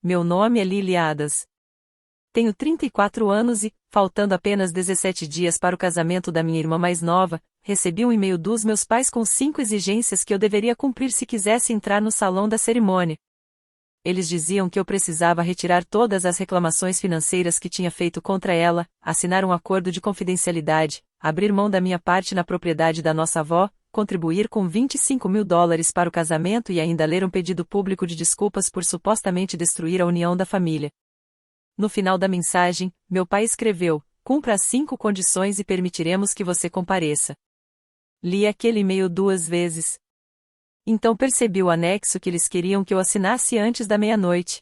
Meu nome é Lily Adams. Tenho 34 anos e, faltando apenas 17 dias para o casamento da minha irmã mais nova, recebi um e-mail dos meus pais com 5 exigências que eu deveria cumprir se quisesse entrar no salão da cerimônia. Eles diziam que eu precisava retirar todas as reclamações financeiras que tinha feito contra ela, assinar um acordo de confidencialidade, abrir mão da minha parte na propriedade da nossa avó, contribuir com $25.000 para o casamento e ainda ler um pedido público de desculpas por supostamente destruir a união da família. No final da mensagem, meu pai escreveu: cumpra as 5 condições e permitiremos que você compareça. Li aquele e-mail 2 vezes. Então percebi o anexo que eles queriam que eu assinasse antes da meia-noite.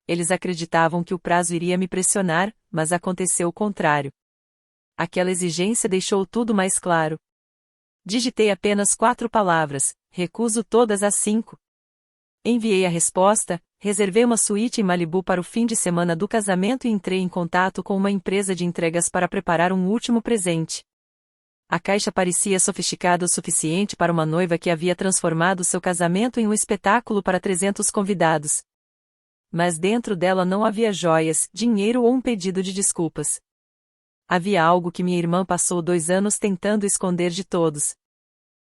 Eles acreditavam que o prazo iria me pressionar, mas aconteceu o contrário. Aquela exigência deixou tudo mais claro. Digitei apenas 4 palavras: recuso todas as 5. Enviei a resposta, reservei uma suíte em Malibu para o fim de semana do casamento e entrei em contato com uma empresa de entregas para preparar um último presente. A caixa parecia sofisticada o suficiente para uma noiva que havia transformado seu casamento em um espetáculo para 300 convidados. Mas dentro dela não havia joias, dinheiro ou um pedido de desculpas. Havia algo que minha irmã passou 2 anos tentando esconder de todos.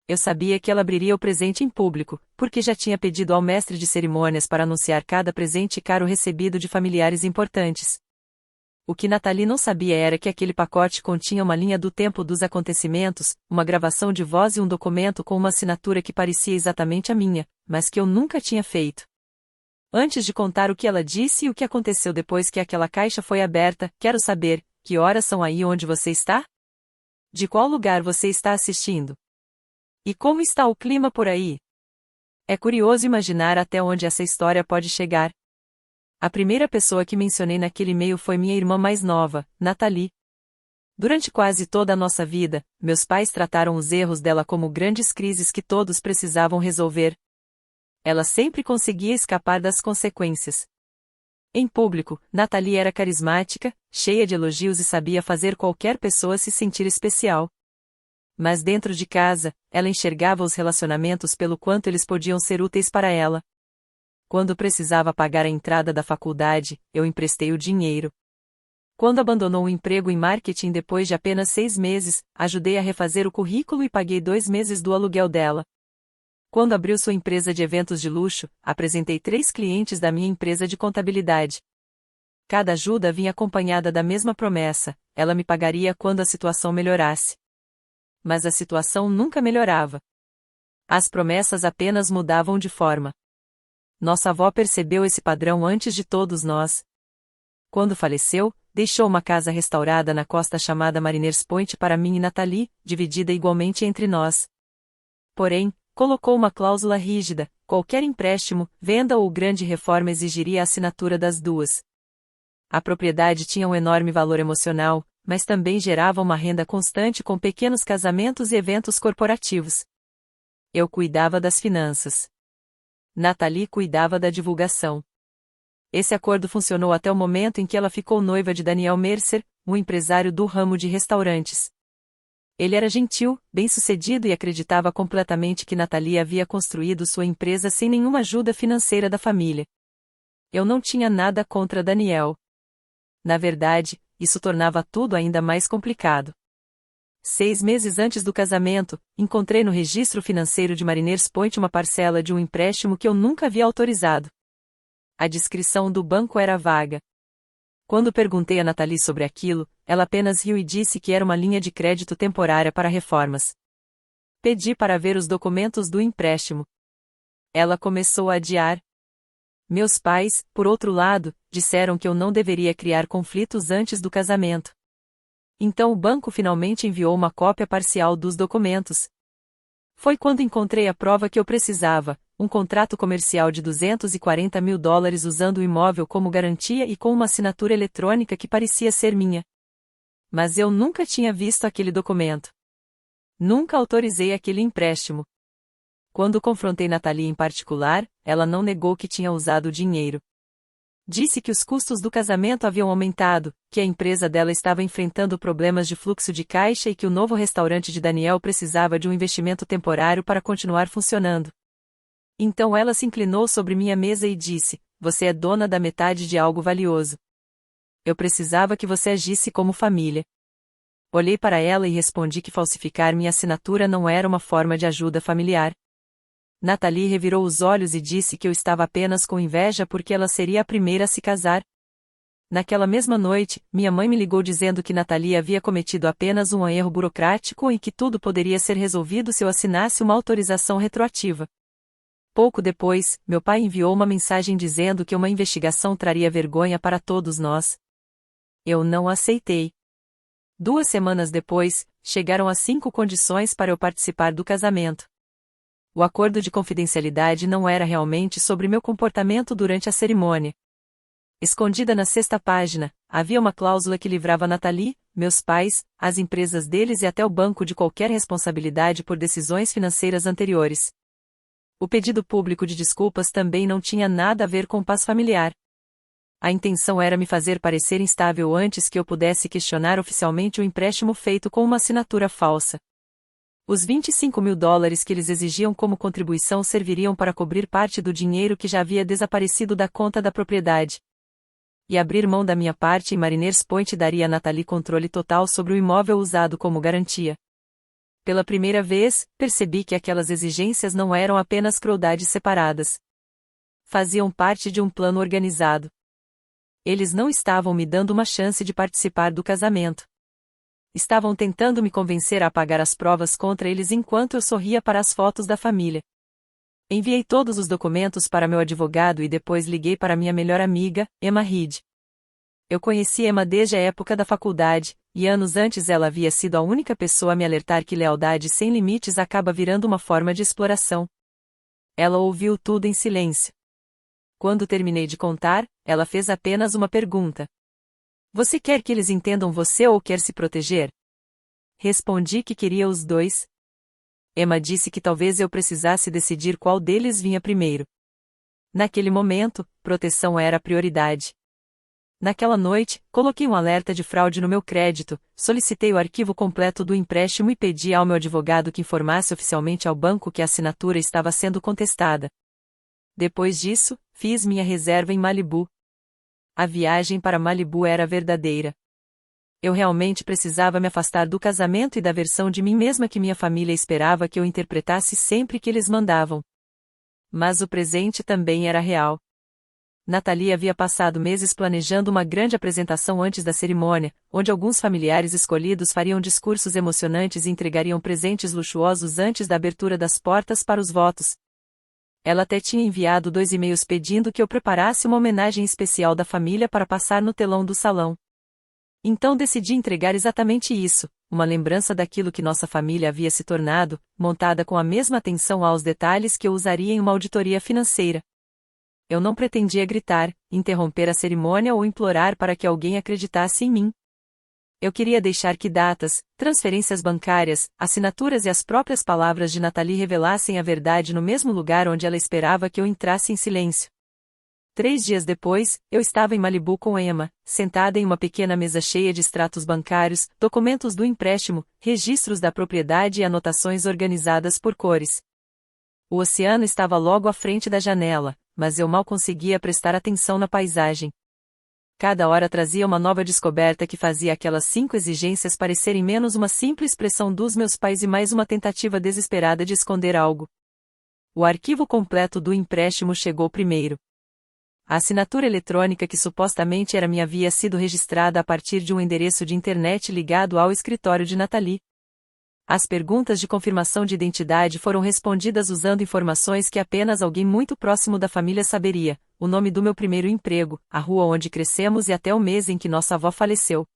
Eu sabia que ela abriria o presente em público, porque já tinha pedido ao mestre de cerimônias para anunciar cada presente caro recebido de familiares importantes. O que Nathalie não sabia era que aquele pacote continha uma linha do tempo dos acontecimentos, uma gravação de voz e um documento com uma assinatura que parecia exatamente a minha, mas que eu nunca tinha feito. Antes de contar o que ela disse e o que aconteceu depois que aquela caixa foi aberta, quero saber: que horas são aí onde você está? De qual lugar você está assistindo? E como está o clima por aí? É curioso imaginar até onde essa história pode chegar. A primeira pessoa que mencionei naquele e-mail foi minha irmã mais nova, Nathalie. Durante quase toda a nossa vida, meus pais trataram os erros dela como grandes crises que todos precisavam resolver. Ela sempre conseguia escapar das consequências. Em público, Nathalie era carismática, cheia de elogios e sabia fazer qualquer pessoa se sentir especial. Mas dentro de casa, ela enxergava os relacionamentos pelo quanto eles podiam ser úteis para ela. Quando precisava pagar a entrada da faculdade, eu emprestei o dinheiro. Quando abandonou o emprego em marketing depois de apenas 6 meses, ajudei a refazer o currículo e paguei 2 meses do aluguel dela. Quando abriu sua empresa de eventos de luxo, apresentei 3 clientes da minha empresa de contabilidade. Cada ajuda vinha acompanhada da mesma promessa: ela me pagaria quando a situação melhorasse. Mas a situação nunca melhorava. As promessas apenas mudavam de forma. Nossa avó percebeu esse padrão antes de todos nós. Quando faleceu, deixou uma casa restaurada na costa chamada Mariners Point para mim e Nathalie, dividida igualmente entre nós. Porém, colocou uma cláusula rígida: qualquer empréstimo, venda ou grande reforma exigiria a assinatura das duas. A propriedade tinha um enorme valor emocional, mas também gerava uma renda constante com pequenos casamentos e eventos corporativos. Eu cuidava das finanças. Nathalie cuidava da divulgação. Esse acordo funcionou até o momento em que ela ficou noiva de Daniel Mercer, um empresário do ramo de restaurantes. Ele era gentil, bem-sucedido e acreditava completamente que Nathalie havia construído sua empresa sem nenhuma ajuda financeira da família. Eu não tinha nada contra Daniel. Na verdade, isso tornava tudo ainda mais complicado. 6 meses antes do casamento, encontrei no registro financeiro de Mariners Point uma parcela de um empréstimo que eu nunca havia autorizado. A descrição do banco era vaga. Quando perguntei a Nathalie sobre aquilo, ela apenas riu e disse que era uma linha de crédito temporária para reformas. Pedi para ver os documentos do empréstimo. Ela começou a adiar. Meus pais, por outro lado, disseram que eu não deveria criar conflitos antes do casamento. Então o banco finalmente enviou uma cópia parcial dos documentos. Foi quando encontrei a prova que eu precisava: um contrato comercial de $240.000 usando o imóvel como garantia e com uma assinatura eletrônica que parecia ser minha. Mas eu nunca tinha visto aquele documento. Nunca autorizei aquele empréstimo. Quando confrontei Nathalie em particular, ela não negou que tinha usado o dinheiro. Disse que os custos do casamento haviam aumentado, que a empresa dela estava enfrentando problemas de fluxo de caixa e que o novo restaurante de Daniel precisava de um investimento temporário para continuar funcionando. Então ela se inclinou sobre minha mesa e disse: você é dona da metade de algo valioso. Eu precisava que você agisse como família. Olhei para ela e respondi que falsificar minha assinatura não era uma forma de ajuda familiar. Nathalie revirou os olhos e disse que eu estava apenas com inveja porque ela seria a primeira a se casar. Naquela mesma noite, minha mãe me ligou dizendo que Nathalie havia cometido apenas um erro burocrático e que tudo poderia ser resolvido se eu assinasse uma autorização retroativa. Pouco depois, meu pai enviou uma mensagem dizendo que uma investigação traria vergonha para todos nós. Eu não aceitei. 2 semanas depois, chegaram as 5 condições para eu participar do casamento. O acordo de confidencialidade não era realmente sobre meu comportamento durante a cerimônia. Escondida na 6ª página, havia uma cláusula que livrava Nathalie, meus pais, as empresas deles e até o banco de qualquer responsabilidade por decisões financeiras anteriores. O pedido público de desculpas também não tinha nada a ver com paz familiar. A intenção era me fazer parecer instável antes que eu pudesse questionar oficialmente o empréstimo feito com uma assinatura falsa. Os $25.000 que eles exigiam como contribuição serviriam para cobrir parte do dinheiro que já havia desaparecido da conta da propriedade. E abrir mão da minha parte em Mariners Point daria a Nathalie controle total sobre o imóvel usado como garantia. Pela primeira vez, percebi que aquelas exigências não eram apenas crueldades separadas. Faziam parte de um plano organizado. Eles não estavam me dando uma chance de participar do casamento. Estavam tentando me convencer a apagar as provas contra eles enquanto eu sorria para as fotos da família. Enviei todos os documentos para meu advogado e depois liguei para minha melhor amiga, Emma Reed. Eu conheci Emma desde a época da faculdade, e anos antes ela havia sido a única pessoa a me alertar que lealdade sem limites acaba virando uma forma de exploração. Ela ouviu tudo em silêncio. Quando terminei de contar, ela fez apenas uma pergunta. Você quer que eles entendam você ou quer se proteger? Respondi que queria os dois. Emma disse que talvez eu precisasse decidir qual deles vinha primeiro. Naquele momento, proteção era a prioridade. Naquela noite, coloquei um alerta de fraude no meu crédito, solicitei o arquivo completo do empréstimo e pedi ao meu advogado que informasse oficialmente ao banco que a assinatura estava sendo contestada. Depois disso, fiz minha reserva em Malibu. A viagem para Malibu era verdadeira. Eu realmente precisava me afastar do casamento e da versão de mim mesma que minha família esperava que eu interpretasse sempre que eles mandavam. Mas o presente também era real. Nathalie havia passado meses planejando uma grande apresentação antes da cerimônia, onde alguns familiares escolhidos fariam discursos emocionantes e entregariam presentes luxuosos antes da abertura das portas para os votos. Ela até tinha enviado 2 e-mails pedindo que eu preparasse uma homenagem especial da família para passar no telão do salão. Então decidi entregar exatamente isso, uma lembrança daquilo que nossa família havia se tornado, montada com a mesma atenção aos detalhes que eu usaria em uma auditoria financeira. Eu não pretendia gritar, interromper a cerimônia ou implorar para que alguém acreditasse em mim. Eu queria deixar que datas, transferências bancárias, assinaturas e as próprias palavras de Nathalie revelassem a verdade no mesmo lugar onde ela esperava que eu entrasse em silêncio. 3 dias depois, eu estava em Malibu com Emma, sentada em uma pequena mesa cheia de extratos bancários, documentos do empréstimo, registros da propriedade e anotações organizadas por cores. O oceano estava logo à frente da janela, mas eu mal conseguia prestar atenção na paisagem. Cada hora trazia uma nova descoberta que fazia aquelas 5 exigências parecerem menos uma simples pressão dos meus pais e mais uma tentativa desesperada de esconder algo. O arquivo completo do empréstimo chegou primeiro. A assinatura eletrônica que supostamente era minha havia sido registrada a partir de um endereço de internet ligado ao escritório de Nathalie. As perguntas de confirmação de identidade foram respondidas usando informações que apenas alguém muito próximo da família saberia: o nome do meu primeiro emprego, a rua onde crescemos e até o mês em que nossa avó faleceu.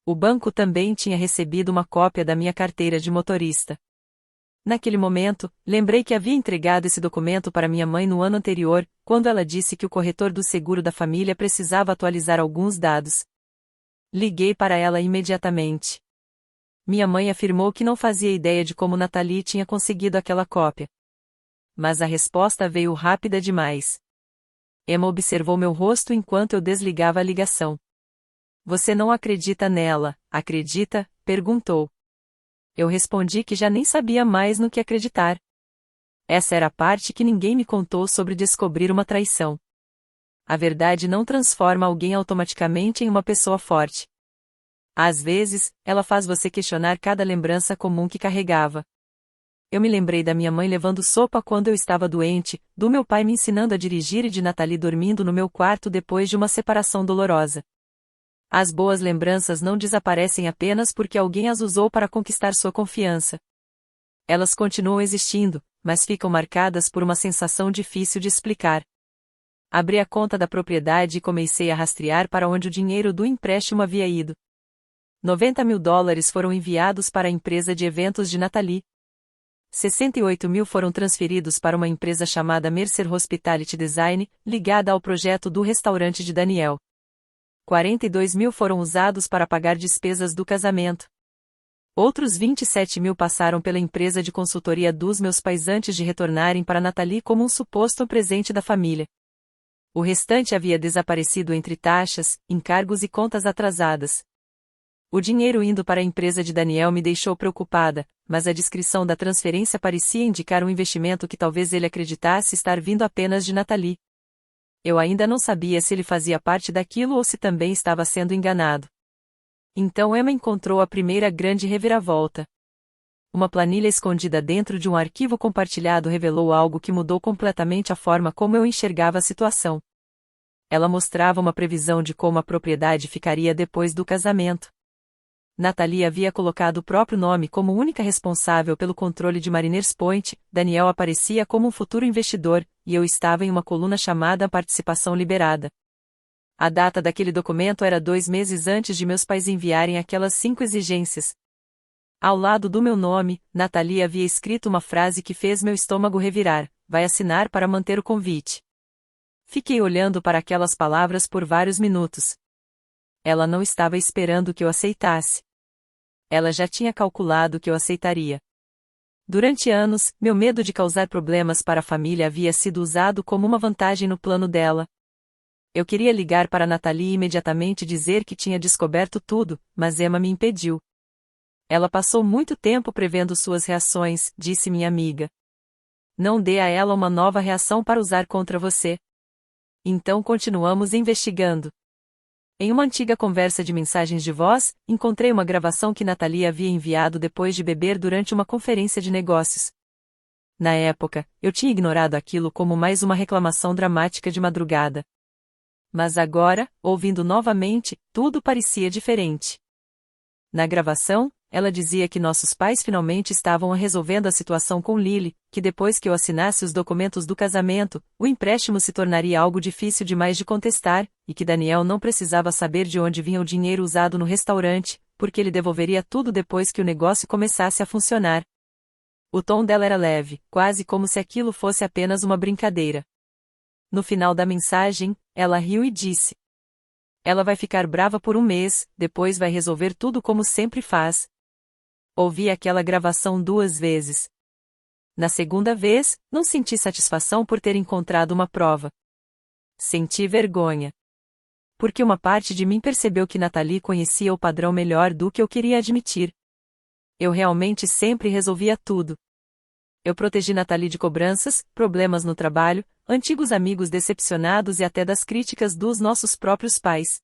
O banco também tinha recebido uma cópia da minha carteira de motorista. Naquele momento, lembrei que havia entregado esse documento para minha mãe no ano anterior, quando ela disse que o corretor do seguro da família precisava atualizar alguns dados. Liguei para ela imediatamente. Minha mãe afirmou que não fazia ideia de como Nathalie tinha conseguido aquela cópia. Mas a resposta veio rápida demais. Emma observou meu rosto enquanto eu desligava a ligação. Você não acredita nela, acredita? Perguntou. Eu respondi que já nem sabia mais no que acreditar. Essa era a parte que ninguém me contou sobre descobrir uma traição. A verdade não transforma alguém automaticamente em uma pessoa forte. Às vezes, ela faz você questionar cada lembrança comum que carregava. Eu me lembrei da minha mãe levando sopa quando eu estava doente, do meu pai me ensinando a dirigir e de Nathalie dormindo no meu quarto depois de uma separação dolorosa. As boas lembranças não desaparecem apenas porque alguém as usou para conquistar sua confiança. Elas continuam existindo, mas ficam marcadas por uma sensação difícil de explicar. Abri a conta da propriedade e comecei a rastrear para onde o dinheiro do empréstimo havia ido. $90.000 foram enviados para a empresa de eventos de Nathalie. 68.000 foram transferidos para uma empresa chamada Mercer Hospitality Design, ligada ao projeto do restaurante de Daniel. 42.000 foram usados para pagar despesas do casamento. Outros 27.000 passaram pela empresa de consultoria dos meus pais antes de retornarem para Nathalie como um suposto presente da família. O restante havia desaparecido entre taxas, encargos e contas atrasadas. O dinheiro indo para a empresa de Daniel me deixou preocupada, mas a descrição da transferência parecia indicar um investimento que talvez ele acreditasse estar vindo apenas de Nathalie. Eu ainda não sabia se ele fazia parte daquilo ou se também estava sendo enganado. Então Emma encontrou a primeira grande reviravolta. Uma planilha escondida dentro de um arquivo compartilhado revelou algo que mudou completamente a forma como eu enxergava a situação. Ela mostrava uma previsão de como a propriedade ficaria depois do casamento. Nathalie havia colocado o próprio nome como única responsável pelo controle de Mariners Point, Daniel aparecia como um futuro investidor, e eu estava em uma coluna chamada Participação Liberada. A data daquele documento era 2 meses antes de meus pais enviarem aquelas 5 exigências. Ao lado do meu nome, Nathalie havia escrito uma frase que fez meu estômago revirar: vai assinar para manter o convite. Fiquei olhando para aquelas palavras por vários minutos. Ela não estava esperando que eu aceitasse. Ela já tinha calculado que eu aceitaria. Durante anos, meu medo de causar problemas para a família havia sido usado como uma vantagem no plano dela. Eu queria ligar para Nathalie e imediatamente dizer que tinha descoberto tudo, mas Emma me impediu. Ela passou muito tempo prevendo suas reações, disse minha amiga. Não dê a ela uma nova reação para usar contra você. Então continuamos investigando. Em uma antiga conversa de mensagens de voz, encontrei uma gravação que Nathalie havia enviado depois de beber durante uma conferência de negócios. Na época, eu tinha ignorado aquilo como mais uma reclamação dramática de madrugada. Mas agora, ouvindo novamente, tudo parecia diferente. Na gravação, ela dizia que nossos pais finalmente estavam resolvendo a situação com Lily, que depois que eu assinasse os documentos do casamento, o empréstimo se tornaria algo difícil demais de contestar, e que Daniel não precisava saber de onde vinha o dinheiro usado no restaurante, porque ele devolveria tudo depois que o negócio começasse a funcionar. O tom dela era leve, quase como se aquilo fosse apenas uma brincadeira. No final da mensagem, ela riu e disse: ela vai ficar brava por 1 mês, depois vai resolver tudo como sempre faz. Ouvi aquela gravação 2 vezes. Na segunda vez, não senti satisfação por ter encontrado uma prova. Senti vergonha. Porque uma parte de mim percebeu que Nathalie conhecia o padrão melhor do que eu queria admitir. Eu realmente sempre resolvia tudo. Eu protegi Nathalie de cobranças, problemas no trabalho, antigos amigos decepcionados e até das críticas dos nossos próprios pais.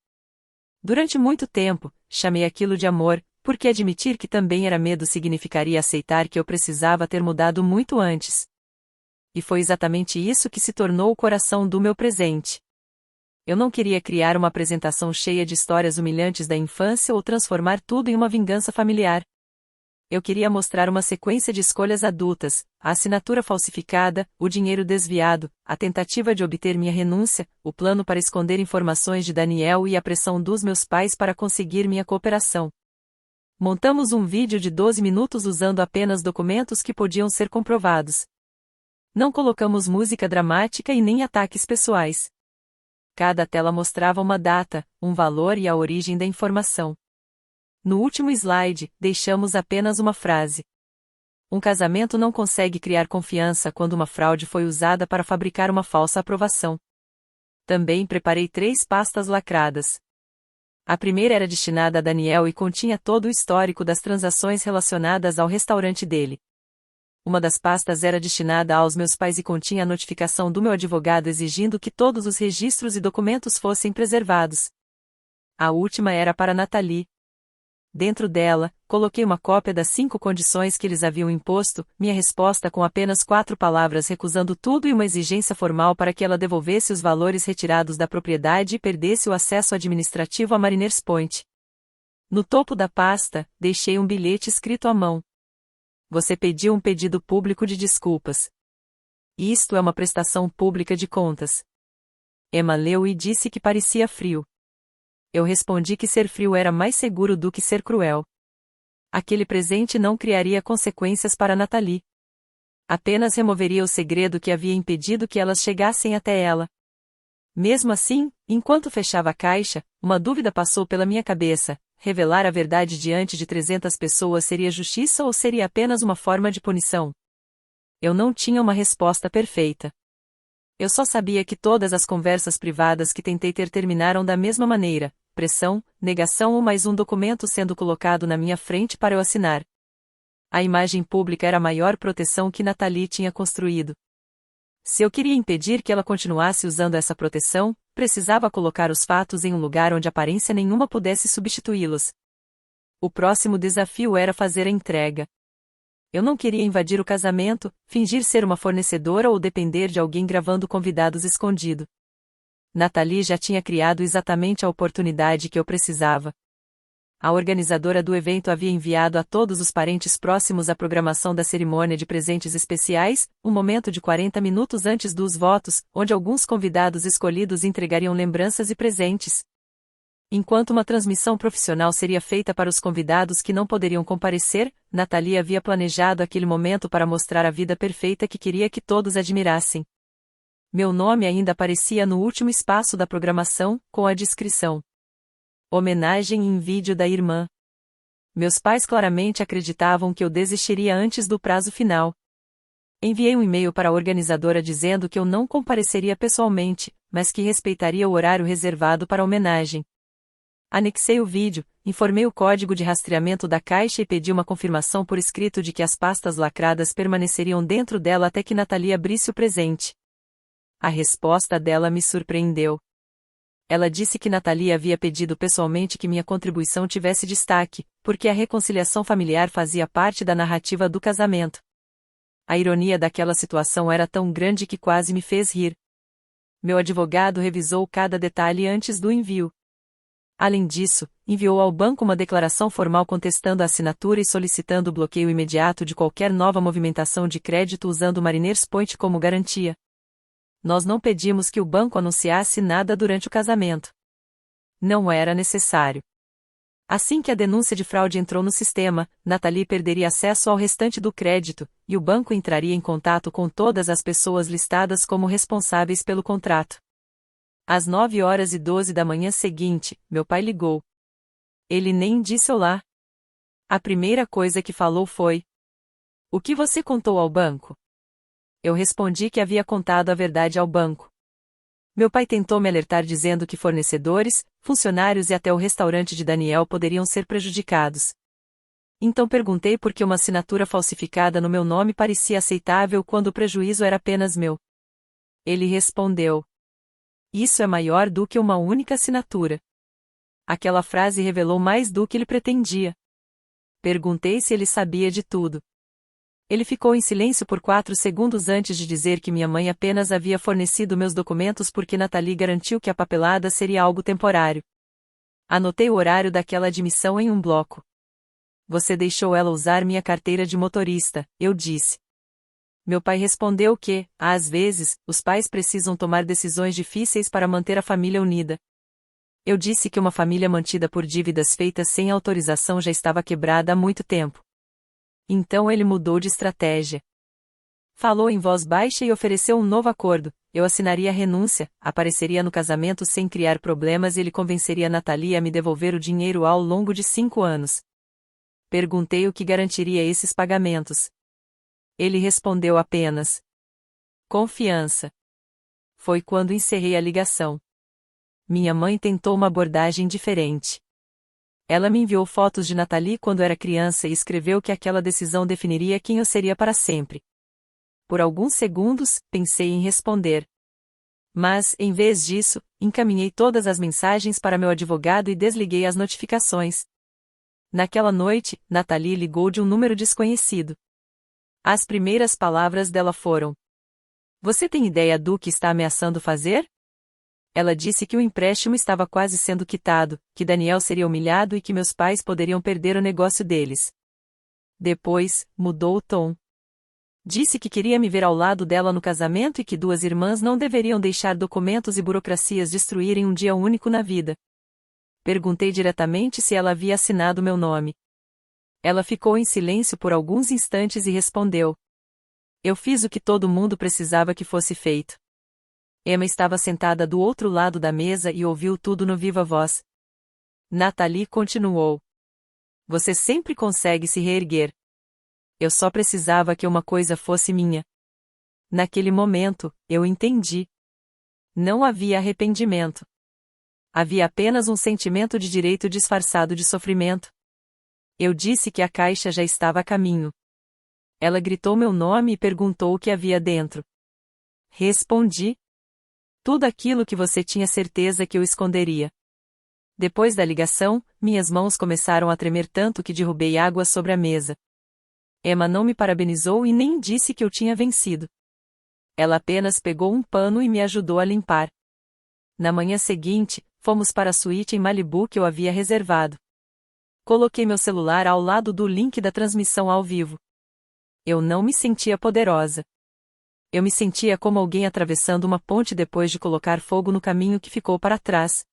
Durante muito tempo, chamei aquilo de amor, porque admitir que também era medo significaria aceitar que eu precisava ter mudado muito antes. E foi exatamente isso que se tornou o coração do meu presente. Eu não queria criar uma apresentação cheia de histórias humilhantes da infância ou transformar tudo em uma vingança familiar. Eu queria mostrar uma sequência de escolhas adultas, a assinatura falsificada, o dinheiro desviado, a tentativa de obter minha renúncia, o plano para esconder informações de Daniel e a pressão dos meus pais para conseguir minha cooperação. Montamos um vídeo de 12 minutos usando apenas documentos que podiam ser comprovados. Não colocamos música dramática e nem ataques pessoais. Cada tela mostrava uma data, um valor e a origem da informação. No último slide, deixamos apenas uma frase. Um casamento não consegue criar confiança quando uma fraude foi usada para fabricar uma falsa aprovação. Também preparei 3 pastas lacradas. A primeira era destinada a Daniel e continha todo o histórico das transações relacionadas ao restaurante dele. Uma das pastas era destinada aos meus pais e continha a notificação do meu advogado exigindo que todos os registros e documentos fossem preservados. A última era para Nathalie. Dentro dela, coloquei uma cópia das 5 condições que eles haviam imposto, minha resposta com apenas 4 palavras recusando tudo e uma exigência formal para que ela devolvesse os valores retirados da propriedade e perdesse o acesso administrativo a Mariners Point. No topo da pasta, deixei um bilhete escrito à mão. Você pediu um pedido público de desculpas. Isto é uma prestação pública de contas. Emma leu e disse que parecia frio. Eu respondi que ser frio era mais seguro do que ser cruel. Aquele presente não criaria consequências para Nathalie. Apenas removeria o segredo que havia impedido que elas chegassem até ela. Mesmo assim, enquanto fechava a caixa, uma dúvida passou pela minha cabeça: revelar a verdade diante de 300 pessoas seria justiça ou seria apenas uma forma de punição? Eu não tinha uma resposta perfeita. Eu só sabia que todas as conversas privadas que tentei ter terminaram da mesma maneira: pressão, negação ou mais um documento sendo colocado na minha frente para eu assinar. A imagem pública era a maior proteção que Nathalie tinha construído. Se eu queria impedir que ela continuasse usando essa proteção, precisava colocar os fatos em um lugar onde aparência nenhuma pudesse substituí-los. O próximo desafio era fazer a entrega. Eu não queria invadir o casamento, fingir ser uma fornecedora ou depender de alguém gravando convidados escondido. Nathalie já tinha criado exatamente a oportunidade que eu precisava. A organizadora do evento havia enviado a todos os parentes próximos a programação da cerimônia de presentes especiais, um momento de 40 minutos antes dos votos, onde alguns convidados escolhidos entregariam lembranças e presentes. Enquanto uma transmissão profissional seria feita para os convidados que não poderiam comparecer, Nathalie havia planejado aquele momento para mostrar a vida perfeita que queria que todos admirassem. Meu nome ainda aparecia no último espaço da programação, com a descrição: homenagem em vídeo da irmã. Meus pais claramente acreditavam que eu desistiria antes do prazo final. Enviei um e-mail para a organizadora dizendo que eu não compareceria pessoalmente, mas que respeitaria o horário reservado para a homenagem. Anexei o vídeo, informei o código de rastreamento da caixa e pedi uma confirmação por escrito de que as pastas lacradas permaneceriam dentro dela até que Nathalie abrisse o presente. A resposta dela me surpreendeu. Ela disse que Nathalie havia pedido pessoalmente que minha contribuição tivesse destaque, porque a reconciliação familiar fazia parte da narrativa do casamento. A ironia daquela situação era tão grande que quase me fez rir. Meu advogado revisou cada detalhe antes do envio. Além disso, enviou ao banco uma declaração formal contestando a assinatura e solicitando o bloqueio imediato de qualquer nova movimentação de crédito usando Mariners Point como garantia. Nós não pedimos que o banco anunciasse nada durante o casamento. Não era necessário. Assim que a denúncia de fraude entrou no sistema, Nathalie perderia acesso ao restante do crédito, e o banco entraria em contato com todas as pessoas listadas como responsáveis pelo contrato. Às 9h12 da manhã seguinte, meu pai ligou. Ele nem disse olá. A primeira coisa que falou foi: "O que você contou ao banco?" Eu respondi que havia contado a verdade ao banco. Meu pai tentou me alertar dizendo que fornecedores, funcionários e até o restaurante de Daniel poderiam ser prejudicados. Então perguntei por que uma assinatura falsificada no meu nome parecia aceitável quando o prejuízo era apenas meu. Ele respondeu: "Isso é maior do que uma única assinatura." Aquela frase revelou mais do que ele pretendia. Perguntei se ele sabia de tudo. Ele ficou em silêncio por 4 segundos antes de dizer que minha mãe apenas havia fornecido meus documentos porque Nathalie garantiu que a papelada seria algo temporário. Anotei o horário daquela admissão em um bloco. "Você deixou ela usar minha carteira de motorista", eu disse. Meu pai respondeu que, às vezes, os pais precisam tomar decisões difíceis para manter a família unida. Eu disse que uma família mantida por dívidas feitas sem autorização já estava quebrada há muito tempo. Então ele mudou de estratégia. Falou em voz baixa e ofereceu um novo acordo: eu assinaria a renúncia, apareceria no casamento sem criar problemas e ele convenceria Nathalie a me devolver o dinheiro ao longo de 5 anos. Perguntei o que garantiria esses pagamentos. Ele respondeu apenas: "Confiança." Foi quando encerrei a ligação. Minha mãe tentou uma abordagem diferente. Ela me enviou fotos de Nathalie quando era criança e escreveu que aquela decisão definiria quem eu seria para sempre. Por alguns segundos, pensei em responder. Mas, em vez disso, encaminhei todas as mensagens para meu advogado e desliguei as notificações. Naquela noite, Nathalie ligou de um número desconhecido. As primeiras palavras dela foram: "Você tem ideia do que está ameaçando fazer?" Ela disse que o empréstimo estava quase sendo quitado, que Daniel seria humilhado e que meus pais poderiam perder o negócio deles. Depois, mudou o tom. Disse que queria me ver ao lado dela no casamento e que duas irmãs não deveriam deixar documentos e burocracias destruírem um dia único na vida. Perguntei diretamente se ela havia assinado meu nome. Ela ficou em silêncio por alguns instantes e respondeu: "Eu fiz o que todo mundo precisava que fosse feito." Emma estava sentada do outro lado da mesa e ouviu tudo no viva voz. Nathalie continuou: "Você sempre consegue se reerguer. Eu só precisava que uma coisa fosse minha." Naquele momento, eu entendi. Não havia arrependimento. Havia apenas um sentimento de direito disfarçado de sofrimento. Eu disse que a caixa já estava a caminho. Ela gritou meu nome e perguntou o que havia dentro. Respondi: "Tudo aquilo que você tinha certeza que eu esconderia." Depois da ligação, minhas mãos começaram a tremer tanto que derrubei água sobre a mesa. Emma não me parabenizou e nem disse que eu tinha vencido. Ela apenas pegou um pano e me ajudou a limpar. Na manhã seguinte, fomos para a suíte em Malibu que eu havia reservado. Coloquei meu celular ao lado do link da transmissão ao vivo. Eu não me sentia poderosa. Eu me sentia como alguém atravessando uma ponte depois de colocar fogo no caminho que ficou para trás.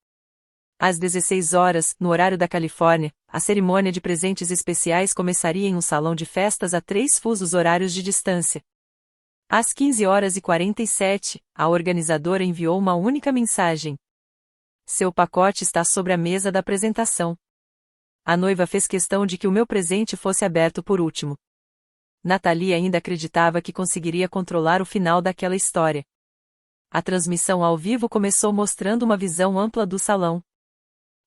Às 16 horas, no horário da Califórnia, a cerimônia de presentes especiais começaria em um salão de festas a 3 fusos horários de distância. Às 15h47, a organizadora enviou uma única mensagem: "Seu pacote está sobre a mesa da apresentação." A noiva fez questão de que o meu presente fosse aberto por último. Nathalie ainda acreditava que conseguiria controlar o final daquela história. A transmissão ao vivo começou mostrando uma visão ampla do salão.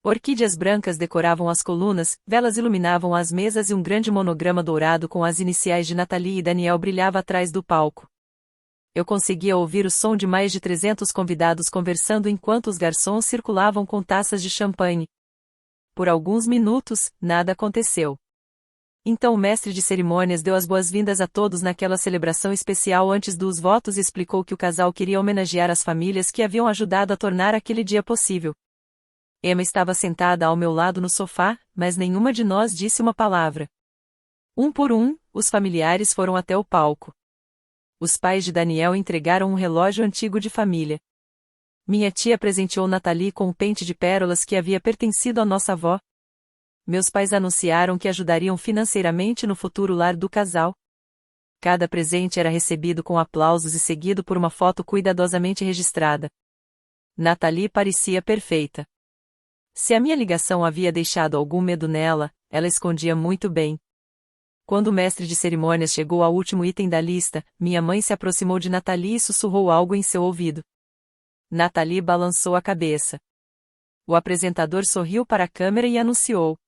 Orquídeas brancas decoravam as colunas, velas iluminavam as mesas e um grande monograma dourado com as iniciais de Nathalie e Daniel brilhava atrás do palco. Eu conseguia ouvir o som de mais de 300 convidados conversando enquanto os garçons circulavam com taças de champanhe. Por alguns minutos, nada aconteceu. Então o mestre de cerimônias deu as boas-vindas a todos naquela celebração especial antes dos votos e explicou que o casal queria homenagear as famílias que haviam ajudado a tornar aquele dia possível. Emma estava sentada ao meu lado no sofá, mas nenhuma de nós disse uma palavra. Um por um, os familiares foram até o palco. Os pais de Daniel entregaram um relógio antigo de família. Minha tia presenteou Nathalie com um pente de pérolas que havia pertencido à nossa avó. Meus pais anunciaram que ajudariam financeiramente no futuro lar do casal. Cada presente era recebido com aplausos e seguido por uma foto cuidadosamente registrada. Nathalie parecia perfeita. Se a minha ligação havia deixado algum medo nela, ela escondia muito bem. Quando o mestre de cerimônias chegou ao último item da lista, minha mãe se aproximou de Nathalie e sussurrou algo em seu ouvido. Nathalie balançou a cabeça. O apresentador sorriu para a câmera e anunciou: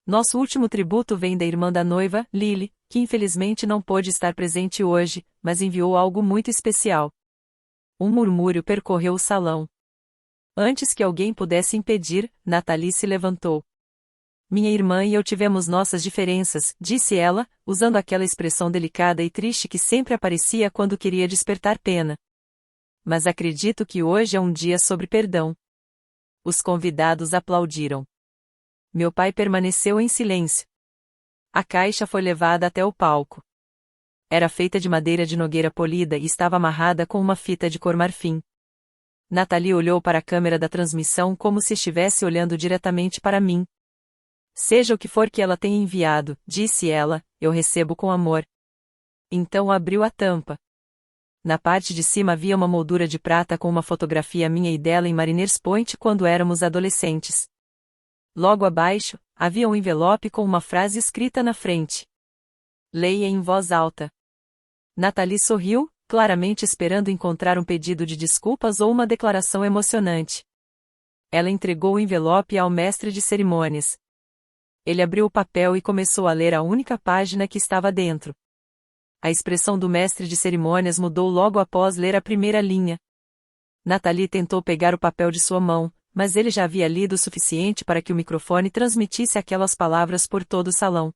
"Nosso último tributo vem da irmã da noiva, Lily, que infelizmente não pôde estar presente hoje, mas enviou algo muito especial." Um murmúrio percorreu o salão. Antes que alguém pudesse impedir, Nathalie se levantou. "Minha irmã e eu tivemos nossas diferenças", disse ela, usando aquela expressão delicada e triste que sempre aparecia quando queria despertar pena. "Mas acredito que hoje é um dia sobre perdão." Os convidados aplaudiram. Meu pai permaneceu em silêncio. A caixa foi levada até o palco. Era feita de madeira de nogueira polida e estava amarrada com uma fita de cor marfim. Nathalie olhou para a câmera da transmissão como se estivesse olhando diretamente para mim. "Seja o que for que ela tenha enviado", disse ela, "eu recebo com amor." Então abriu a tampa. Na parte de cima havia uma moldura de prata com uma fotografia minha e dela em Mariners Point quando éramos adolescentes. Logo abaixo, havia um envelope com uma frase escrita na frente: "Leia em voz alta." Nathalie sorriu, claramente esperando encontrar um pedido de desculpas ou uma declaração emocionante. Ela entregou o envelope ao mestre de cerimônias. Ele abriu o papel e começou a ler a única página que estava dentro. A expressão do mestre de cerimônias mudou logo após ler a primeira linha. Nathalie tentou pegar o papel de sua mão, mas ele já havia lido o suficiente para que o microfone transmitisse aquelas palavras por todo o salão.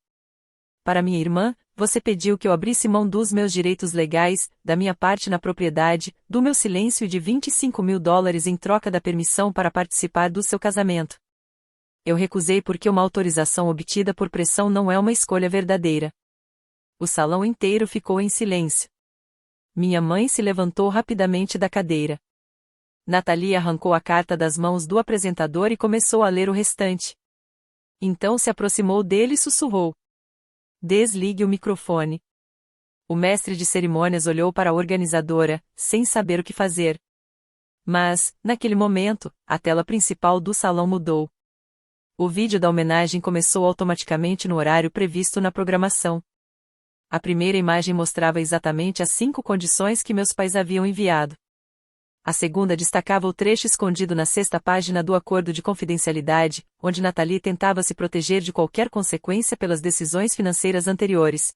Para minha irmã, você pediu que eu abrisse mão dos meus direitos legais, da minha parte na propriedade, do meu silêncio e de $25.000 em troca da permissão para participar do seu casamento. Eu recusei porque uma autorização obtida por pressão não é uma escolha verdadeira. O salão inteiro ficou em silêncio. Minha mãe se levantou rapidamente da cadeira. Nathalie arrancou a carta das mãos do apresentador e começou a ler o restante. Então se aproximou dele e sussurrou: "Desligue o microfone." O mestre de cerimônias olhou para a organizadora, sem saber o que fazer. Mas, naquele momento, a tela principal do salão mudou. O vídeo da homenagem começou automaticamente no horário previsto na programação. A primeira imagem mostrava exatamente as 5 condições que meus pais haviam enviado. A segunda destacava o trecho escondido na 6ª página do acordo de confidencialidade, onde Nathalie tentava se proteger de qualquer consequência pelas decisões financeiras anteriores.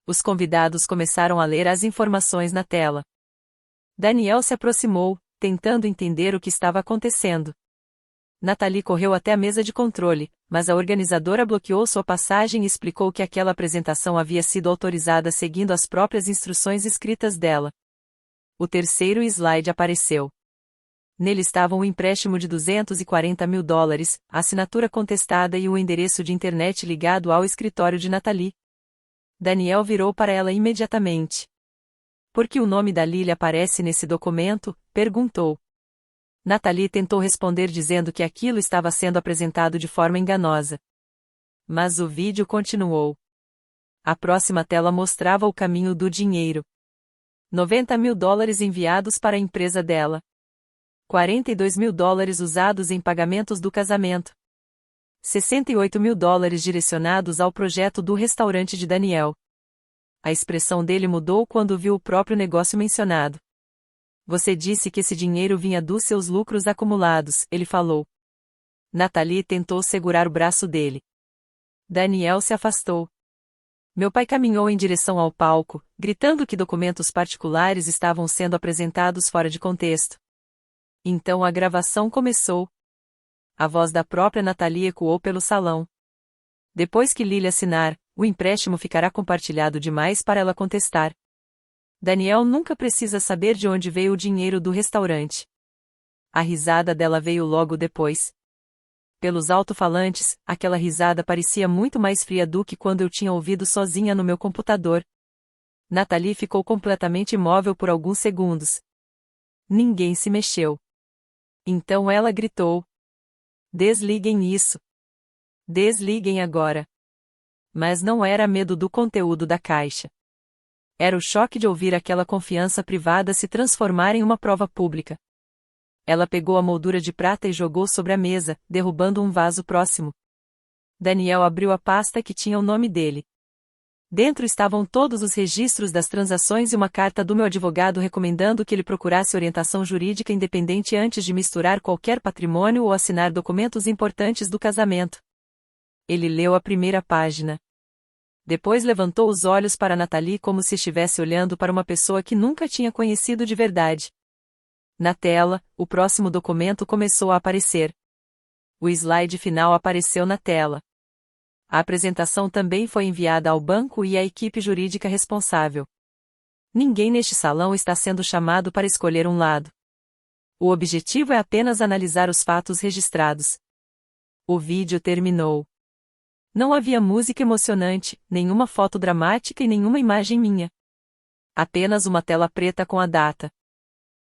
Os convidados começaram a ler as informações na tela. Daniel se aproximou, tentando entender o que estava acontecendo. Nathalie correu até a mesa de controle, mas a organizadora bloqueou sua passagem e explicou que aquela apresentação havia sido autorizada seguindo as próprias instruções escritas dela. O terceiro slide apareceu. Nele estavam o empréstimo de $240.000, a assinatura contestada e o endereço de internet ligado ao escritório de Nathalie. Daniel virou para ela imediatamente. "Por que o nome da Lily aparece nesse documento?" perguntou. Nathalie tentou responder dizendo que aquilo estava sendo apresentado de forma enganosa. Mas o vídeo continuou. A próxima tela mostrava o caminho do dinheiro. $90.000 enviados para a empresa dela. $42.000 usados em pagamentos do casamento. $68.000 direcionados ao projeto do restaurante de Daniel. A expressão dele mudou quando viu o próprio negócio mencionado. "Você disse que esse dinheiro vinha dos seus lucros acumulados", ele falou. Nathalie tentou segurar o braço dele. Daniel se afastou. Meu pai caminhou em direção ao palco, gritando que documentos particulares estavam sendo apresentados fora de contexto. Então a gravação começou. A voz da própria Nathalie ecoou pelo salão. "Depois que Lily assinar, o empréstimo ficará compartilhado demais para ela contestar. Daniel nunca precisa saber de onde veio o dinheiro do restaurante." A risada dela veio logo depois. Pelos alto-falantes, aquela risada parecia muito mais fria do que quando eu tinha ouvido sozinha no meu computador. Nathalie ficou completamente imóvel por alguns segundos. Ninguém se mexeu. Então ela gritou: "Desliguem isso. Desliguem agora." Mas não era medo do conteúdo da caixa. Era o choque de ouvir aquela confiança privada se transformar em uma prova pública. Ela pegou a moldura de prata e jogou sobre a mesa, derrubando um vaso próximo. Daniel abriu a pasta que tinha o nome dele. Dentro estavam todos os registros das transações e uma carta do meu advogado recomendando que ele procurasse orientação jurídica independente antes de misturar qualquer patrimônio ou assinar documentos importantes do casamento. Ele leu a primeira página. Depois levantou os olhos para Nathalie como se estivesse olhando para uma pessoa que nunca tinha conhecido de verdade. Na tela, o próximo documento começou a aparecer. O slide final apareceu na tela. A apresentação também foi enviada ao banco e à equipe jurídica responsável. Ninguém neste salão está sendo chamado para escolher um lado. O objetivo é apenas analisar os fatos registrados. O vídeo terminou. Não havia música emocionante, nenhuma foto dramática e nenhuma imagem minha. Apenas uma tela preta com a data.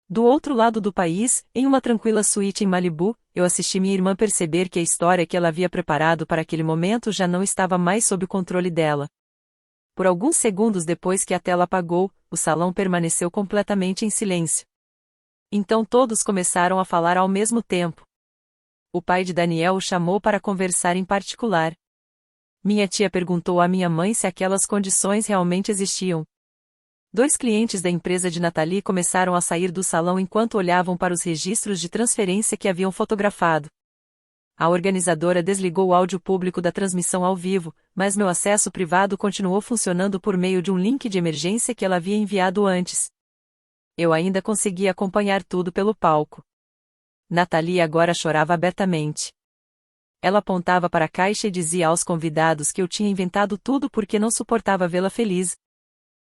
Do outro lado do país, em uma tranquila suíte em Malibu, eu assisti minha irmã perceber que a história que ela havia preparado para aquele momento já não estava mais sob o controle dela. Por alguns segundos depois que a tela apagou, o salão permaneceu completamente em silêncio. Então todos começaram a falar ao mesmo tempo. O pai de Daniel o chamou para conversar em particular. Minha tia perguntou à minha mãe se aquelas condições realmente existiam. 2 clientes da empresa de Nathalie começaram a sair do salão enquanto olhavam para os registros de transferência que haviam fotografado. A organizadora desligou o áudio público da transmissão ao vivo, mas meu acesso privado continuou funcionando por meio de um link de emergência que ela havia enviado antes. Eu ainda conseguia acompanhar tudo pelo palco. Nathalie agora chorava abertamente. Ela apontava para a caixa e dizia aos convidados que eu tinha inventado tudo porque não suportava vê-la feliz.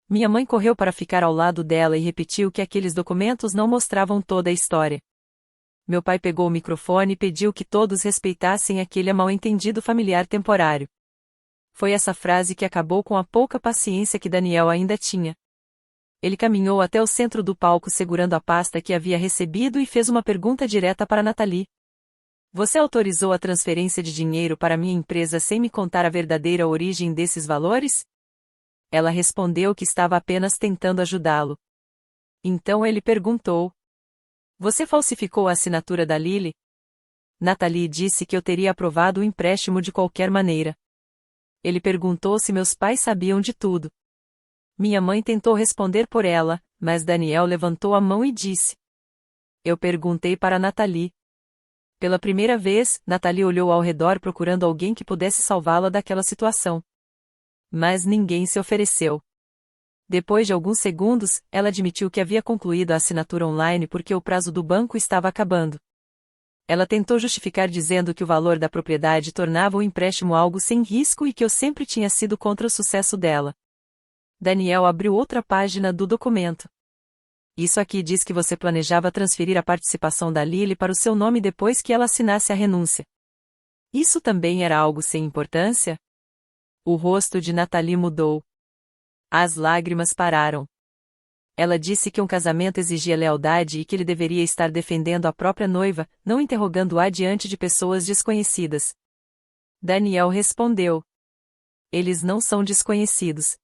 Minha mãe correu para ficar ao lado dela e repetiu que aqueles documentos não mostravam toda a história. Meu pai pegou o microfone e pediu que todos respeitassem aquele mal-entendido familiar temporário. Foi essa frase que acabou com a pouca paciência que Daniel ainda tinha. Ele caminhou até o centro do palco segurando a pasta que havia recebido e fez uma pergunta direta para Nathalie. Você autorizou a transferência de dinheiro para minha empresa sem me contar a verdadeira origem desses valores? Ela respondeu que estava apenas tentando ajudá-lo. Então ele perguntou: Você falsificou a assinatura da Lily? Nathalie disse que eu teria aprovado o empréstimo de qualquer maneira. Ele perguntou se meus pais sabiam de tudo. Minha mãe tentou responder por ela, mas Daniel levantou a mão e disse: Eu perguntei para Nathalie. Pela primeira vez, Nathalie olhou ao redor procurando alguém que pudesse salvá-la daquela situação. Mas ninguém se ofereceu. Depois de alguns segundos, ela admitiu que havia concluído a assinatura online porque o prazo do banco estava acabando. Ela tentou justificar dizendo que o valor da propriedade tornava o empréstimo algo sem risco e que eu sempre tinha sido contra o sucesso dela. Daniel abriu outra página do documento. Isso aqui diz que você planejava transferir a participação da Lily para o seu nome depois que ela assinasse a renúncia. Isso também era algo sem importância? O rosto de Nathalie mudou. As lágrimas pararam. Ela disse que um casamento exigia lealdade e que ele deveria estar defendendo a própria noiva, não interrogando-a diante de pessoas desconhecidas. Daniel respondeu: Eles não são desconhecidos.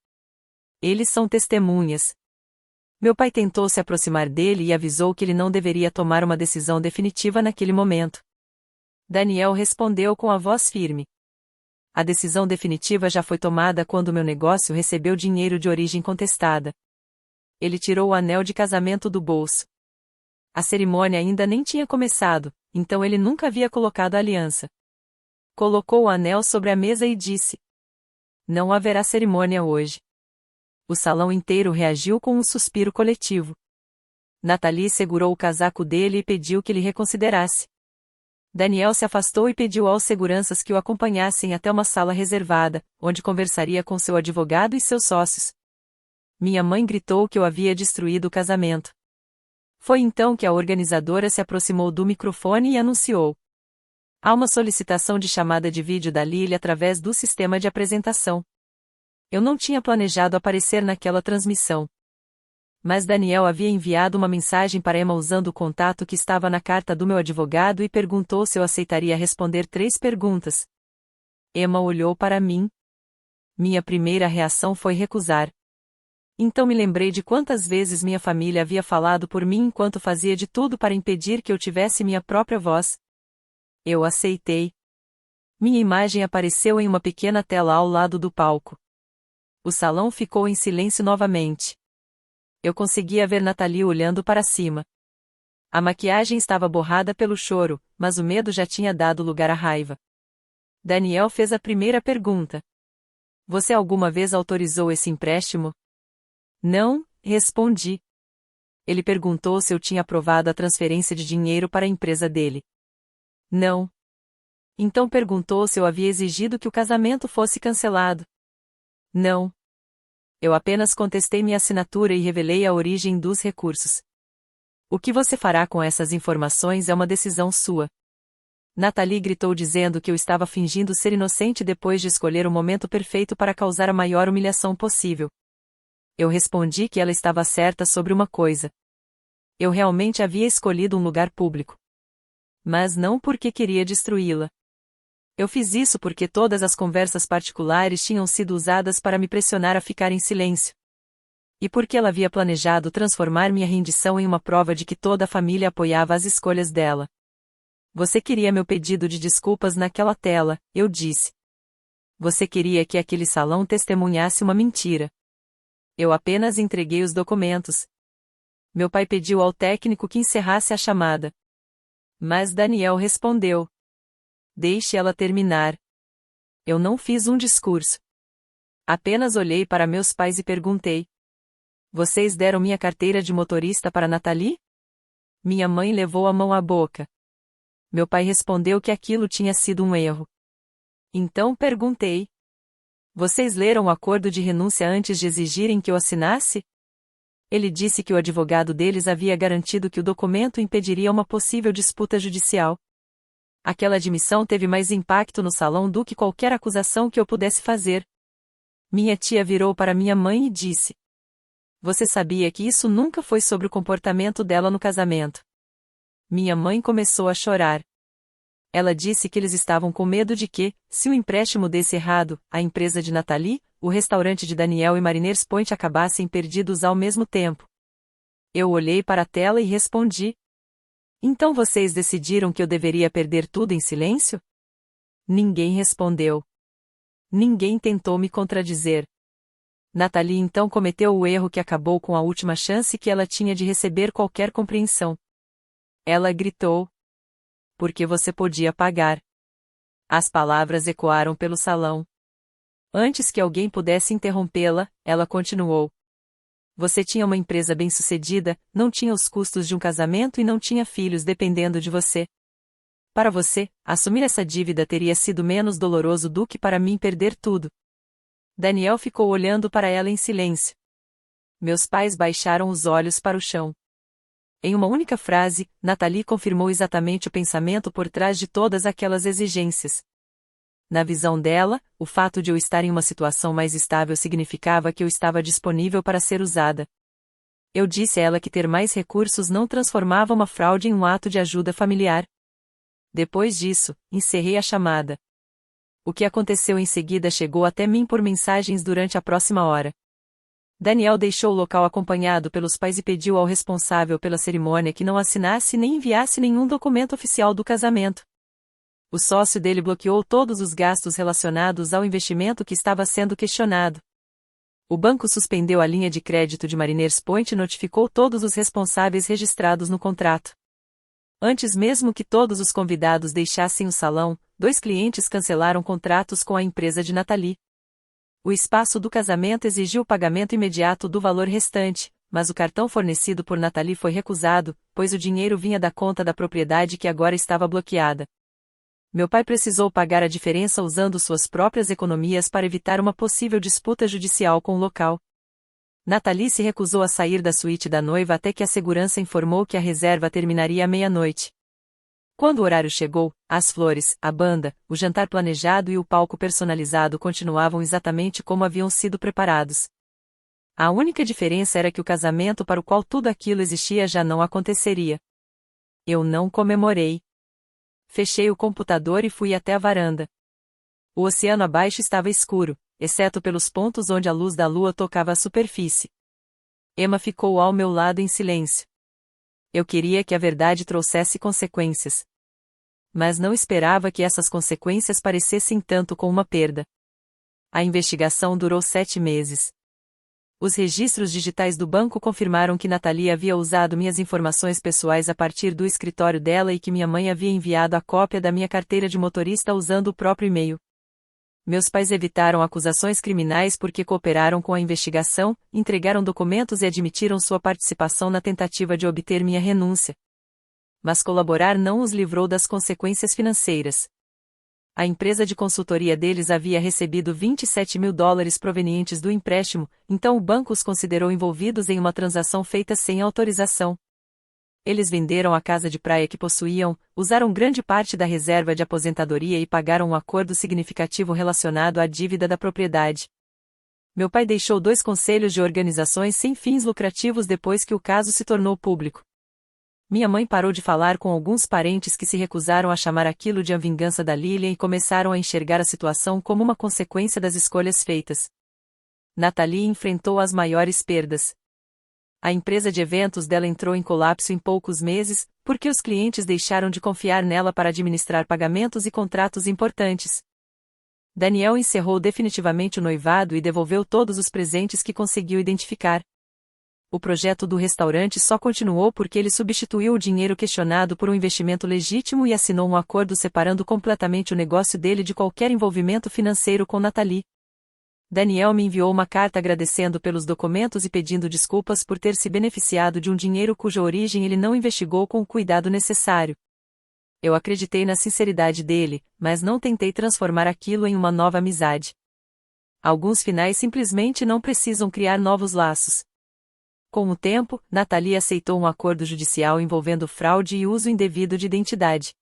Eles são testemunhas. Meu pai tentou se aproximar dele e avisou que ele não deveria tomar uma decisão definitiva naquele momento. Daniel respondeu com a voz firme: A decisão definitiva já foi tomada quando meu negócio recebeu dinheiro de origem contestada. Ele tirou o anel de casamento do bolso. A cerimônia ainda nem tinha começado, então ele nunca havia colocado a aliança. Colocou o anel sobre a mesa e disse: Não haverá cerimônia hoje. O salão inteiro reagiu com um suspiro coletivo. Nathalie segurou o casaco dele e pediu que ele reconsiderasse. Daniel se afastou e pediu aos seguranças que o acompanhassem até uma sala reservada, onde conversaria com seu advogado e seus sócios. Minha mãe gritou que eu havia destruído o casamento. Foi então que a organizadora se aproximou do microfone e anunciou: Há uma solicitação de chamada de vídeo da Lily através do sistema de apresentação. Eu não tinha planejado aparecer naquela transmissão. Mas Daniel havia enviado uma mensagem para Emma usando o contato que estava na carta do meu advogado e perguntou se eu aceitaria responder 3 perguntas. Emma olhou para mim. Minha primeira reação foi recusar. Então me lembrei de quantas vezes minha família havia falado por mim enquanto fazia de tudo para impedir que eu tivesse minha própria voz. Eu aceitei. Minha imagem apareceu em uma pequena tela ao lado do palco. O salão ficou em silêncio novamente. Eu conseguia ver Nathalie olhando para cima. A maquiagem estava borrada pelo choro, mas o medo já tinha dado lugar à raiva. Daniel fez a primeira pergunta. Você alguma vez autorizou esse empréstimo? Não, respondi. Ele perguntou se eu tinha aprovado a transferência de dinheiro para a empresa dele. Não. Então perguntou se eu havia exigido que o casamento fosse cancelado. Não. Eu apenas contestei minha assinatura e revelei a origem dos recursos. O que você fará com essas informações é uma decisão sua. Nathalie gritou dizendo que eu estava fingindo ser inocente depois de escolher o momento perfeito para causar a maior humilhação possível. Eu respondi que ela estava certa sobre uma coisa. Eu realmente havia escolhido um lugar público. Mas não porque queria destruí-la. Eu fiz isso porque todas as conversas particulares tinham sido usadas para me pressionar a ficar em silêncio. E porque ela havia planejado transformar minha rendição em uma prova de que toda a família apoiava as escolhas dela. Você queria meu pedido de desculpas naquela tela, eu disse. Você queria que aquele salão testemunhasse uma mentira. Eu apenas entreguei os documentos. Meu pai pediu ao técnico que encerrasse a chamada. Mas Daniel respondeu. Deixe ela terminar. Eu não fiz um discurso. Apenas olhei para meus pais e perguntei: Vocês deram minha carteira de motorista para Nathalie? Minha mãe levou a mão à boca. Meu pai respondeu que aquilo tinha sido um erro. Então perguntei: Vocês leram o acordo de renúncia antes de exigirem que eu assinasse? Ele disse que o advogado deles havia garantido que o documento impediria uma possível disputa judicial. Aquela admissão teve mais impacto no salão do que qualquer acusação que eu pudesse fazer. Minha tia virou para minha mãe e disse: Você sabia que isso nunca foi sobre o comportamento dela no casamento? Minha mãe começou a chorar. Ela disse que eles estavam com medo de que, se o empréstimo desse errado, a empresa de Nathalie, o restaurante de Daniel e Mariners Point acabassem perdidos ao mesmo tempo. Eu olhei para a tela e respondi: Então vocês decidiram que eu deveria perder tudo em silêncio? Ninguém respondeu. Ninguém tentou me contradizer. Nathalie então cometeu o erro que acabou com a última chance que ela tinha de receber qualquer compreensão. Ela gritou: Porque você podia pagar. As palavras ecoaram pelo salão. Antes que alguém pudesse interrompê-la, ela continuou: Você tinha uma empresa bem-sucedida, não tinha os custos de um casamento e não tinha filhos dependendo de você. Para você, assumir essa dívida teria sido menos doloroso do que para mim perder tudo. Daniel ficou olhando para ela em silêncio. Meus pais baixaram os olhos para o chão. Em uma única frase, Nathalie confirmou exatamente o pensamento por trás de todas aquelas exigências. Na visão dela, o fato de eu estar em uma situação mais estável significava que eu estava disponível para ser usada. Eu disse a ela que ter mais recursos não transformava uma fraude em um ato de ajuda familiar. Depois disso, encerrei a chamada. O que aconteceu em seguida chegou até mim por mensagens durante a próxima hora. Daniel deixou o local acompanhado pelos pais e pediu ao responsável pela cerimônia que não assinasse nem enviasse nenhum documento oficial do casamento. O sócio dele bloqueou todos os gastos relacionados ao investimento que estava sendo questionado. O banco suspendeu a linha de crédito de Mariners Point e notificou todos os responsáveis registrados no contrato. Antes mesmo que todos os convidados deixassem o salão, 2 clientes cancelaram contratos com a empresa de Nathalie. O espaço do casamento exigiu o pagamento imediato do valor restante, mas o cartão fornecido por Nathalie foi recusado, pois o dinheiro vinha da conta da propriedade que agora estava bloqueada. Meu pai precisou pagar a diferença usando suas próprias economias para evitar uma possível disputa judicial com o local. Nathalie se recusou a sair da suíte da noiva até que a segurança informou que a reserva terminaria à meia-noite. Quando o horário chegou, as flores, a banda, o jantar planejado e o palco personalizado continuavam exatamente como haviam sido preparados. A única diferença era que o casamento para o qual tudo aquilo existia já não aconteceria. Eu não comemorei. Fechei o computador e fui até a varanda. O oceano abaixo estava escuro, exceto pelos pontos onde a luz da lua tocava a superfície. Emma ficou ao meu lado em silêncio. Eu queria que a verdade trouxesse consequências. Mas não esperava que essas consequências parecessem tanto com uma perda. A investigação durou 7 meses. Os registros digitais do banco confirmaram que Nathalie havia usado minhas informações pessoais a partir do escritório dela e que minha mãe havia enviado a cópia da minha carteira de motorista usando o próprio e-mail. Meus pais evitaram acusações criminais porque cooperaram com a investigação, entregaram documentos e admitiram sua participação na tentativa de obter minha renúncia. Mas colaborar não os livrou das consequências financeiras. A empresa de consultoria deles havia recebido $27 mil provenientes do empréstimo, então o banco os considerou envolvidos em uma transação feita sem autorização. Eles venderam a casa de praia que possuíam, usaram grande parte da reserva de aposentadoria e pagaram um acordo significativo relacionado à dívida da propriedade. Meu pai deixou 2 conselhos de organizações sem fins lucrativos depois que o caso se tornou público. Minha mãe parou de falar com alguns parentes que se recusaram a chamar aquilo de a vingança da Lilian e começaram a enxergar a situação como uma consequência das escolhas feitas. Nathalie enfrentou as maiores perdas. A empresa de eventos dela entrou em colapso em poucos meses, porque os clientes deixaram de confiar nela para administrar pagamentos e contratos importantes. Daniel encerrou definitivamente o noivado e devolveu todos os presentes que conseguiu identificar. O projeto do restaurante só continuou porque ele substituiu o dinheiro questionado por um investimento legítimo e assinou um acordo separando completamente o negócio dele de qualquer envolvimento financeiro com Nathalie. Daniel me enviou uma carta agradecendo pelos documentos e pedindo desculpas por ter se beneficiado de um dinheiro cuja origem ele não investigou com o cuidado necessário. Eu acreditei na sinceridade dele, mas não tentei transformar aquilo em uma nova amizade. Alguns finais simplesmente não precisam criar novos laços. Com o tempo, Nathalie aceitou um acordo judicial envolvendo fraude e uso indevido de identidade.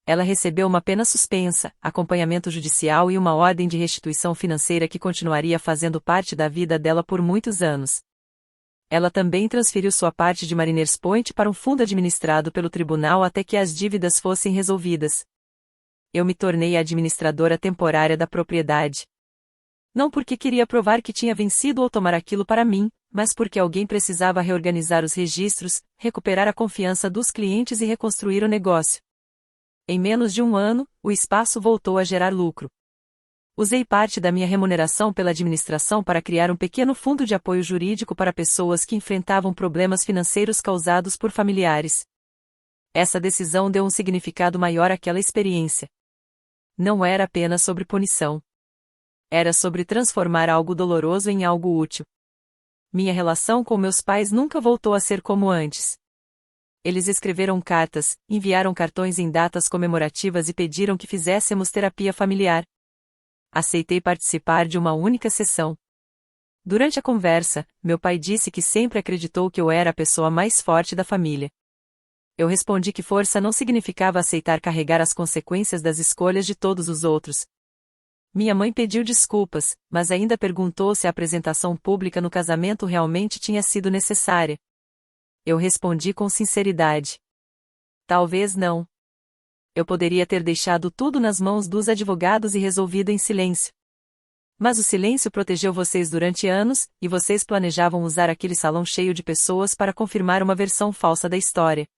Ela recebeu uma pena suspensa, acompanhamento judicial e uma ordem de restituição financeira que continuaria fazendo parte da vida dela por muitos anos. Ela também transferiu sua parte de Mariners Point para um fundo administrado pelo tribunal até que as dívidas fossem resolvidas. Eu me tornei a administradora temporária da propriedade. Não porque queria provar que tinha vencido ou tomar aquilo para mim, mas porque alguém precisava reorganizar os registros, recuperar a confiança dos clientes e reconstruir o negócio. Em menos de um ano, o espaço voltou a gerar lucro. Usei parte da minha remuneração pela administração para criar um pequeno fundo de apoio jurídico para pessoas que enfrentavam problemas financeiros causados por familiares. Essa decisão deu um significado maior àquela experiência. Não era apenas sobre punição. Era sobre transformar algo doloroso em algo útil. Minha relação com meus pais nunca voltou a ser como antes. Eles escreveram cartas, enviaram cartões em datas comemorativas e pediram que fizéssemos terapia familiar. Aceitei participar de uma única sessão. Durante a conversa, meu pai disse que sempre acreditou que eu era a pessoa mais forte da família. Eu respondi que força não significava aceitar carregar as consequências das escolhas de todos os outros. Minha mãe pediu desculpas, mas ainda perguntou se a apresentação pública no casamento realmente tinha sido necessária. Eu respondi com sinceridade. Talvez não. Eu poderia ter deixado tudo nas mãos dos advogados e resolvido em silêncio. Mas o silêncio protegeu vocês durante anos, e vocês planejavam usar aquele salão cheio de pessoas para confirmar uma versão falsa da história.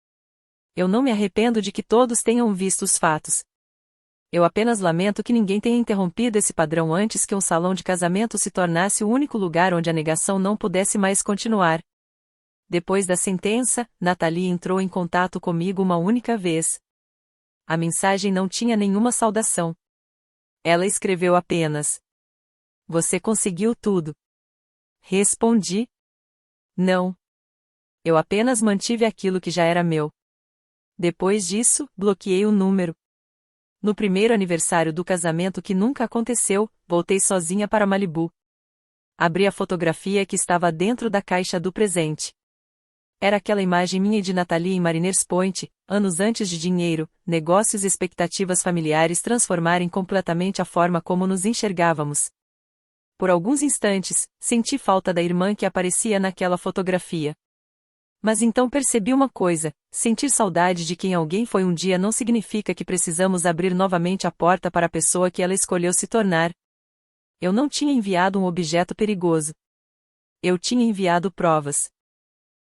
Eu não me arrependo de que todos tenham visto os fatos. Eu apenas lamento que ninguém tenha interrompido esse padrão antes que um salão de casamento se tornasse o único lugar onde a negação não pudesse mais continuar. Depois da sentença, Nathalie entrou em contato comigo uma única vez. A mensagem não tinha nenhuma saudação. Ela escreveu apenas: "Você conseguiu tudo." Respondi: "Não. Eu apenas mantive aquilo que já era meu." Depois disso, bloqueei o número. No primeiro aniversário do casamento que nunca aconteceu, voltei sozinha para Malibu. Abri a fotografia que estava dentro da caixa do presente. Era aquela imagem minha e de Nathalie em Mariners Point, anos antes de dinheiro, negócios e expectativas familiares transformarem completamente a forma como nos enxergávamos. Por alguns instantes, senti falta da irmã que aparecia naquela fotografia. Mas então percebi uma coisa: sentir saudade de quem alguém foi um dia não significa que precisamos abrir novamente a porta para a pessoa que ela escolheu se tornar. Eu não tinha enviado um objeto perigoso. Eu tinha enviado provas.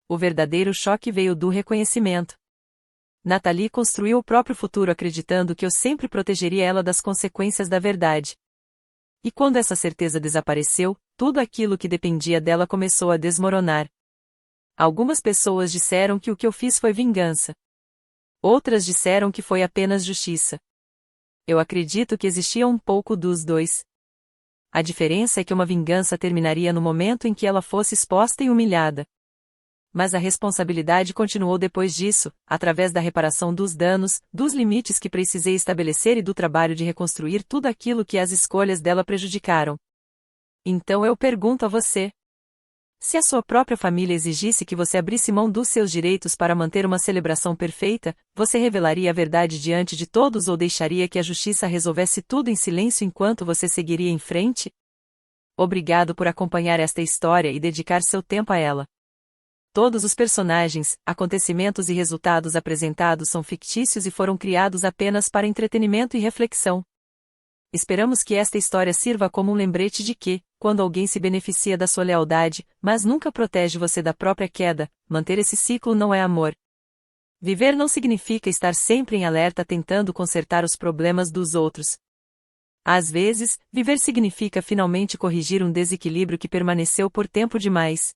O verdadeiro choque veio do reconhecimento. Nathalie construiu o próprio futuro acreditando que eu sempre protegeria ela das consequências da verdade. E quando essa certeza desapareceu, tudo aquilo que dependia dela começou a desmoronar. Algumas pessoas disseram que o que eu fiz foi vingança. Outras disseram que foi apenas justiça. Eu acredito que existia um pouco dos dois. A diferença é que uma vingança terminaria no momento em que ela fosse exposta e humilhada. Mas a responsabilidade continuou depois disso, através da reparação dos danos, dos limites que precisei estabelecer e do trabalho de reconstruir tudo aquilo que as escolhas dela prejudicaram. Então eu pergunto a você: se a sua própria família exigisse que você abrisse mão dos seus direitos para manter uma celebração perfeita, você revelaria a verdade diante de todos ou deixaria que a justiça resolvesse tudo em silêncio enquanto você seguiria em frente? Obrigado por acompanhar esta história e dedicar seu tempo a ela. Todos os personagens, acontecimentos e resultados apresentados são fictícios e foram criados apenas para entretenimento e reflexão. Esperamos que esta história sirva como um lembrete de que, quando alguém se beneficia da sua lealdade, mas nunca protege você da própria queda, manter esse ciclo não é amor. Viver não significa estar sempre em alerta tentando consertar os problemas dos outros. Às vezes, viver significa finalmente corrigir um desequilíbrio que permaneceu por tempo demais.